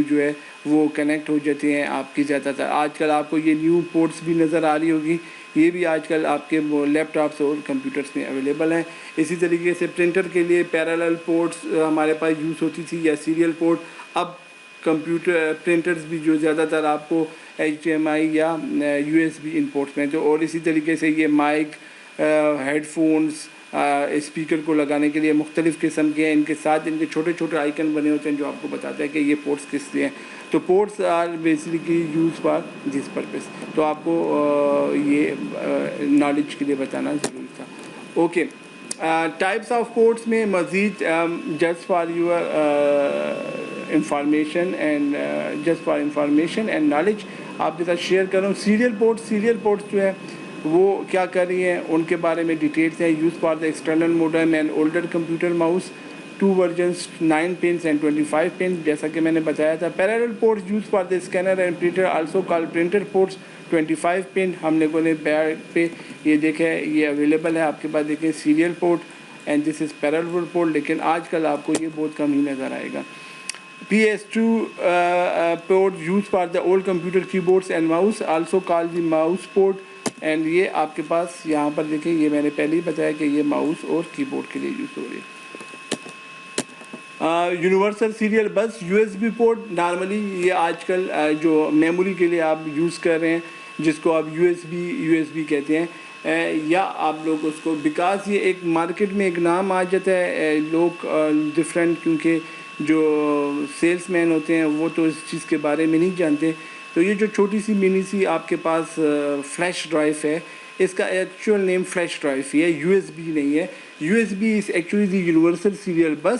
جو ہے وہ کنیکٹ ہو جاتے ہیں آپ کی زیادہ تر. آج کل آپ کو یہ نیو پورٹس بھی نظر آ رہی ہوگی, یہ بھی آج کل آپ کے لیپ ٹاپس اور کمپیوٹرس میں اویلیبل ہیں. اسی طریقے سے پرنٹر کے لیے پیرالل پورٹس ہمارے پاس یوز ہوتی تھی یا سیریل پورٹ. اب کمپیوٹر پرنٹرز بھی جو زیادہ تر آپ کو HDMI یا USB ان پورٹس میں. تو اور اسی طریقے سے یہ مائک, ہیڈ فونس, اسپیکر کو لگانے کے لیے مختلف قسم کے ہیں. ان کے ساتھ ان کے چھوٹے چھوٹے آئیکن بنے ہوتے ہیں جو آپ کو بتاتا ہے کہ یہ پورٹس کس لیے ہیں. تو ports are basically use for this purpose. تو آپ کو یہ نالج کے لیے بتانا ضروری تھا. اوکے, ٹائپس آف پورٹس میں مزید just for your information and knowledge آپ کے ساتھ شیئر کر رہا ہوں. سیریل پورٹس جو ہے وہ کیا کر رہی ہیں ان کے بارے میں ڈیٹیلس ہیں. Use for the external modern and older computer mouse, 2 versions 9 pins and 25 pins جیسا کہ میں نے بتایا تھا. Parallel ports use for the scanner and printer also call printer ports, 25 pin. ہم لوگوں نے بیک پہ یہ دیکھا ہے, یہ اویلیبل ہے آپ کے پاس. دیکھیں serial port and this is parallel port, لیکن آج کل آپ کو یہ بہت کم ہی نظر آئے گا. PS2 port used for the old computer keyboards and mouse, also called the mouse port. And یہ آپ کے پاس یہاں پر دیکھیں, یہ میں نے پہلے ہی بتایا کہ یہ ماؤس اور کی بورڈ کے لیے یوز ہو رہی ہے. یونیورسل سیریل بس USB پورٹ, نارملی یہ آج کل جو میموری کے لیے آپ یوز کر رہے ہیں جس کو آپ USB کہتے ہیں, یا آپ لوگ اس کو, بیکاز یہ ایک مارکیٹ میں ایک نام آ جاتا ہے, لوگ ڈفرینٹ, کیونکہ جو سیلس مین ہوتے ہیں وہ تو اس چیز کے بارے میں نہیں جانتے. تو یہ جو چھوٹی سی منی سی آپ کے پاس فلیش ڈرائیو ہے, اس کا ایکچوئل نیم فلیش ڈرائیو ہی ہے, USB نہیں ہے. USB is actually the universal serial bus.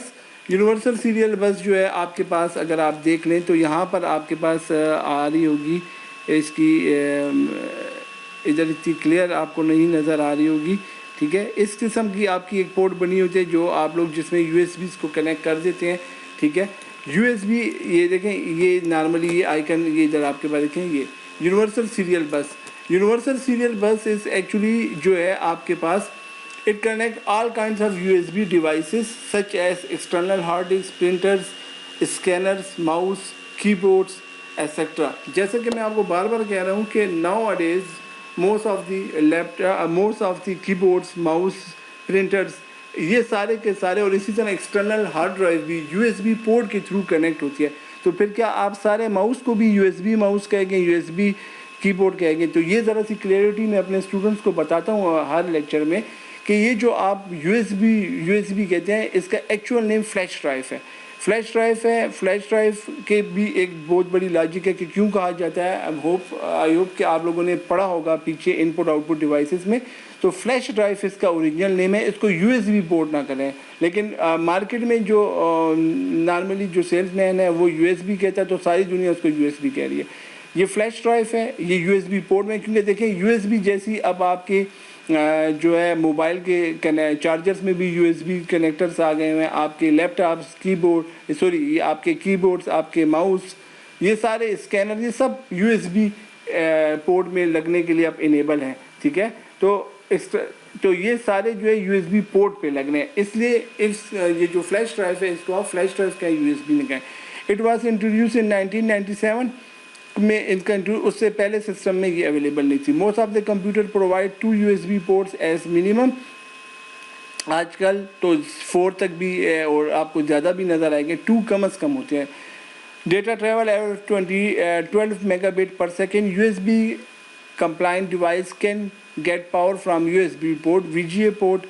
Universal serial بس جو ہے آپ کے پاس اگر آپ دیکھ لیں تو یہاں پر آپ کے پاس آ رہی ہوگی, اس کی ادھر اتنی کلیئر آپ کو نہیں نظر آ رہی ہوگی, ٹھیک ہے. اس قسم کی آپ کی ایک پورٹ بنی ہوتی ہے جو آپ لوگ جس میں USBs کو کنیکٹ کر دیتے ہیں, ٹھیک ہے. USB یہ دیکھیں, یہ نارملی یہ آئیکن یہ ادھر آپ کے پاس دیکھیں, یہ universal serial bus. Universal serial bus is actually جو ہے آپ کے پاس, it connect all kinds of USB devices such as external hard disk, printers, scanners, mouse, keyboards, etc. جیسا کہ میں آپ کو بار بار کہہ رہا ہوں کہ nowadays most of the keyboards, mouse, printers, یہ سارے کے سارے, اور اسی طرح ایکسٹرنل ہارڈ ڈرائیو بھی USB پورٹ کے تھرو کنیکٹ ہوتی ہے. تو پھر کیا آپ سارے ماؤس کو بھی USB ماؤس کہیں گے, USB کی بورڈ کہیں گے؟ تو یہ ذرا سی کلیئرٹی میں اپنے اسٹوڈنٹس کو بتاتا ہوں ہر لیکچر میں کہ یہ جو آپ USB کہتے ہیں, اس کا ایکچوئل نیم فلیش ڈرائیو ہے. فلیش ڈرائیو کے بھی ایک بہت بڑی لاجک ہے کہ کیوں کہا جاتا ہے. آئی ہوپ کہ آپ لوگوں نے پڑھا ہوگا پیچھے ان پٹ آؤٹ پٹ ڈیوائسز میں. تو فلیش ڈرائیو اس کا اوریجنل نیم ہے, اس کو USB پورٹ نہ کریں. لیکن مارکیٹ میں جو نارملی جو سیلس مین ہے وہ USB کہتا ہے, تو ساری دنیا اس کو USB کہہ رہی ہے. یہ فلیش ڈرائیو ہے, یہ USB پورٹ میں, کیونکہ دیکھیں USB جیسی اب آپ کے جو ہے موبائل کے چارجرز میں بھی USB کنیکٹرز آ گئے ہیں. آپ کے لیپ ٹاپس, کی بورڈ, آپ کے کی بورڈز, آپ کے ماؤس, یہ سارے اسکینر, یہ سب USB پورٹ میں لگنے کے لیے اب انیبل ہیں, ٹھیک ہے. تو یہ سارے جو ہے USB پورٹ پہ لگنے ہیں. اس لیے یہ جو فلیش ڈرائیو ہے اس کو آپ فلیش ڈرائیو کا USB نہ کہیں. اٹ واز انٹروڈیوس ان 1997 میں, اس سے پہلے سسٹم میں یہ اویلیبل نہیں تھی. Most of the computer provide 2 USB ports as minimum. آج کل تو 4 تک بھی ہے, اور آپ کو زیادہ بھی نظر آئیں گے, 2 کم از کم ہوتے ہیں. Data travel 12 megabit per second. USB compliant device can get power from USB port. VGA port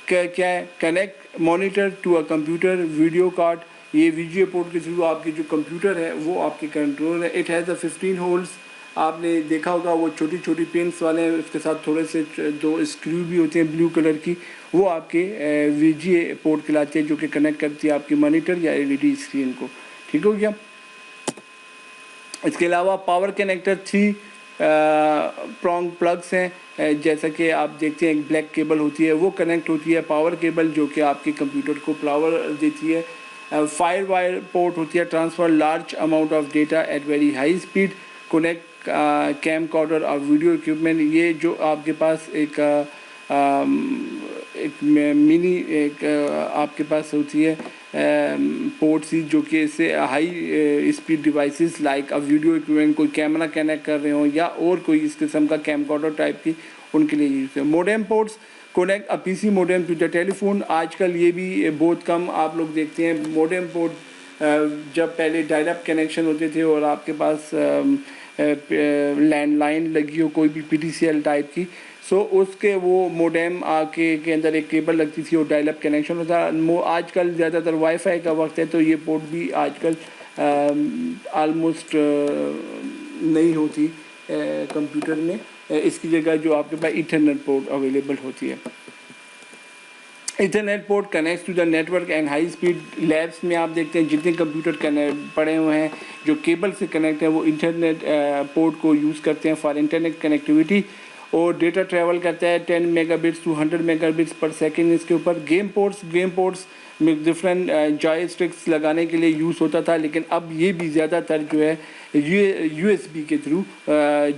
can connect monitor to a computer, video card. یہ VGA پورٹ کے تھرو آپ کی جو کمپیوٹر ہے وہ آپ کی کنٹرول ہے. It has 15 holes. آپ نے دیکھا ہوگا وہ چھوٹی چھوٹی پنس والے ہیں, اس کے ساتھ تھوڑے سے 2 اسکریو بھی ہوتے ہیں بلیو کلر کی, وہ آپ کے VGA پورٹ کہلاتے ہیں, جو کہ کنیکٹ کرتی ہے آپ کی مانیٹر یا LED اسکرین کو. ٹھیک ہو گیا. اس کے علاوہ پاور کنیکٹر 3 پرونگ پلگس ہیں, جیسا کہ آپ دیکھتے ہیں ایک بلیک کیبل ہوتی ہے, وہ کنیکٹ ہوتی ہے پاور کیبل جو کہ آپ کے کمپیوٹر کو پاور دیتی ہے. فائر وائر پورٹ ہوتی ہے, transfer large amount of data at very high speed. Connect camcorder اور ویڈیو اکوپمنٹ, یہ جو آپ کے پاس ایک منی ایک آپ کے پاس ہوتی ہے پورٹ سی جو کہ اس سے high speed devices like video equipment کوئی کیمرہ کنیکٹ کر رہے ہوں یا اور کوئی اس قسم کا کیم کارڈر ٹائپ کی ان کے لیے یوز ہے. Modem ports connect P C modem to the telephone. آج کل یہ بھی بہت کم آپ لوگ دیکھتے ہیں. موڈیم پورٹ جب پہلے ڈائل اپ کنیکشن ہوتے تھے اور آپ کے پاس لینڈ لائن لگی ہو کوئی بھی P T C L type کی, سو اس کے وہ موڈیم کے اندر ایک کیبل لگتی تھی اور ڈائل اپ کنیکشن ہوتا. آج کل زیادہ تر وائی فائی کا وقت ہے تو یہ پورٹ بھی آج کل آلموسٹ نہیں ہوتی کمپیوٹر میں. اس کی جگہ جو آپ کے پاس ایتھرنیٹ پورٹ اویلیبل ہوتی ہے. Ethernet port connects to the network and high speed. Labs میں آپ دیکھتے ہیں جتنے کمپیوٹر پڑے ہوئے ہیں جو کیبل سے کنیکٹ ہیں وہ انٹرنیٹ پورٹ کو یوز کرتے ہیں فار انٹرنیٹ کنیکٹیویٹی, اور ڈیٹا ٹریول کرتا ہے 10 mega bits to 100 mega bits per second. اس کے اوپر گیم پورٹس میں ڈفرینٹ جوائے اسٹکس لگانے کے لیے یوز ہوتا تھا, لیکن اب یہ بھی زیادہ تر جو ہے یو ایس بی کے تھرو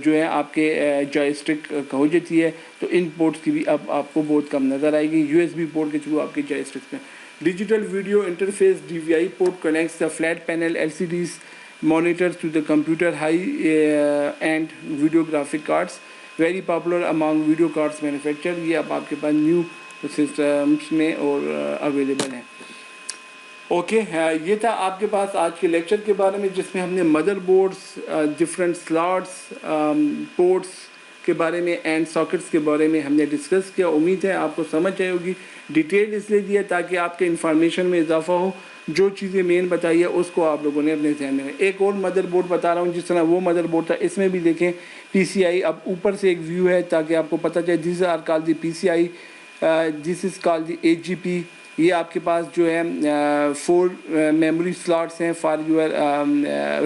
جو ہے آپ کے جوائے اسٹک ہو جاتی ہے. تو ان پورٹس کی بھی اب آپ کو بہت کم نظر آئے گی. یو ایس بی پورٹ کے تھرو آپ کے جوائے اسٹکس میں digital video interface D V I port connects the flat panel L C Ds monitors to the computer high-end video graphic cards, very popular among video cards manufacturer. یہ اب آپ کے پاس new systems میں اور available ہیں. Okay, یہ تھا آپ کے پاس آج کے لیکچر کے بارے میں جس میں ہم نے mother boards, different slots, ports کے بارے میں اینڈ ساکٹس کے بارے میں ہم نے ڈسکس کیا. امید ہے آپ کو سمجھ آئے ہوگی. ڈیٹیل اس لیے دیا تاکہ آپ کے انفارمیشن میں اضافہ ہو. جو چیزیں مین بتائی ہے اس کو آپ لوگوں نے اپنے ذہن میں. ایک اور مدر بورڈ بتا رہا ہوں جس طرح وہ مدر بورڈ تھا, اس میں بھی دیکھیں پی سی آئی. اب اوپر سے ایک ویو ہے تاکہ آپ کو پتہ چلے. These are call the P C I, this is call the H G P. یہ آپ کے پاس جو ہے 4 میموری سلاٹس ہیں فار یور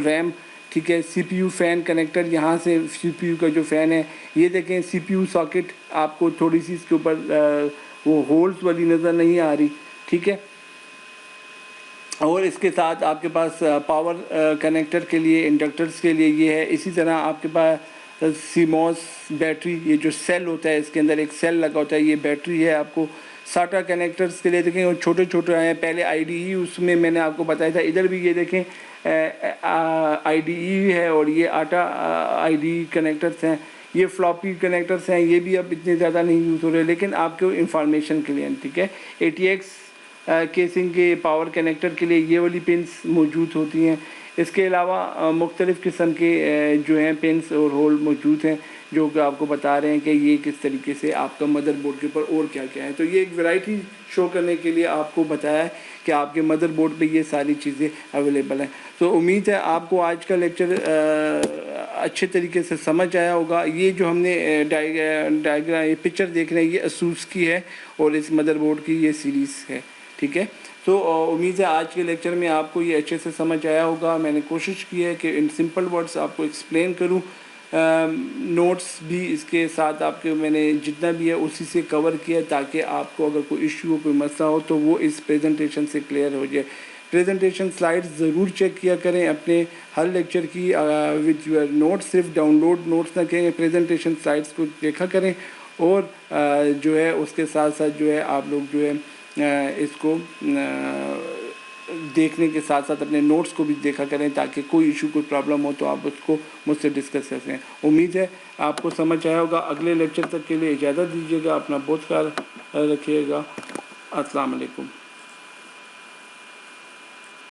ریم, ٹھیک ہے. C P U fan connector, یہاں سے سی پی یو کا جو فین ہے یہ دیکھیں. سی پی یو ساکٹ آپ کو تھوڑی سی اس کے اوپر وہ ہولز والی نظر نہیں آ رہی, ٹھیک ہے. اور اس کے ساتھ آپ کے پاس پاور کنیکٹر کے لیے انڈکٹرز کے لیے یہ ہے. اسی طرح آپ کے پاس سیموس بیٹری, یہ جو سیل ہوتا ہے اس کے اندر ایک سیل لگا ہوتا ہے, یہ بیٹری ہے. آپ کو ساٹا کنیکٹرز کے لیے دیکھیں وہ چھوٹے چھوٹے ہیں. پہلے آئی ڈی ای اس میں نے آپ کو بتایا تھا. ادھر بھی یہ دیکھیں آئی ڈی ای ہے اور یہ آٹا آئی ڈی کنیکٹرز ہیں. یہ فلاپی کنیکٹرز ہیں, یہ بھی اب اتنے زیادہ نہیں یوز ہو رہے لیکن آپ کو انفارمیشن کے لیے, ٹھیک ہے. اے ٹی ایکس کیسنگ کے پاور کنیکٹر کے لیے یہ والی پنس موجود ہوتی ہیں. اس کے علاوہ مختلف قسم کے جو ہیں پنس اور ہول موجود ہیں جو کہ آپ کو بتا رہے ہیں کہ یہ کس طریقے سے آپ کا مدر بورڈ کے اوپر اور کیا کیا ہے. تو یہ ایک ویرائٹی شو کرنے کے لیے آپ کو بتایا ہے کہ آپ کے مدر بورڈ پہ یہ ساری چیزیں اویلیبل ہیں. تو امید ہے آپ کو آج کا لیکچر اچھے طریقے سے سمجھ آیا ہوگا. یہ جو ہم نے ڈائیگرام یہ پکچر دیکھ رہے ہیں یہ اسوس کی ہے اور اس مدر بورڈ کی یہ سیریز ہے, ٹھیک ہے. تو امید ہے آج کے لیکچر میں آپ کو یہ اچھے سے سمجھ آیا ہوگا. میں نے کوشش کی ہے کہ ان سمپل ورڈس آپ کو ایکسپلین کروں. نوٹس بھی اس کے ساتھ آپ کے میں نے جتنا بھی ہے اسی سے کور کیا تاکہ آپ کو اگر کوئی ایشو ہو کوئی مسئلہ ہو تو وہ اس پریزنٹیشن سے کلیئر ہو جائے. پریزنٹیشن سلائڈز ضرور چیک کیا کریں اپنے ہر لیکچر کی وتھ یور نوٹس. صرف ڈاؤن لوڈ نوٹس نہ کریں, پریزنٹیشن سلائڈز کو دیکھا کریں اور جو ہے اس کے ساتھ ساتھ جو ہے آپ لوگ جو ہے اس کو دیکھنے کے ساتھ ساتھ اپنے نوٹس کو بھی دیکھا کریں تاکہ کوئی ایشو کوئی پرابلم ہو تو آپ اس کو مجھ سے ڈسکس کر سکیں. امید ہے آپ کو سمجھ آیا ہوگا. اگلے لیکچر تک کے لیے اجازت دیجیے گا. اپنا بہت خیال رکھیے گا. السلام علیکم.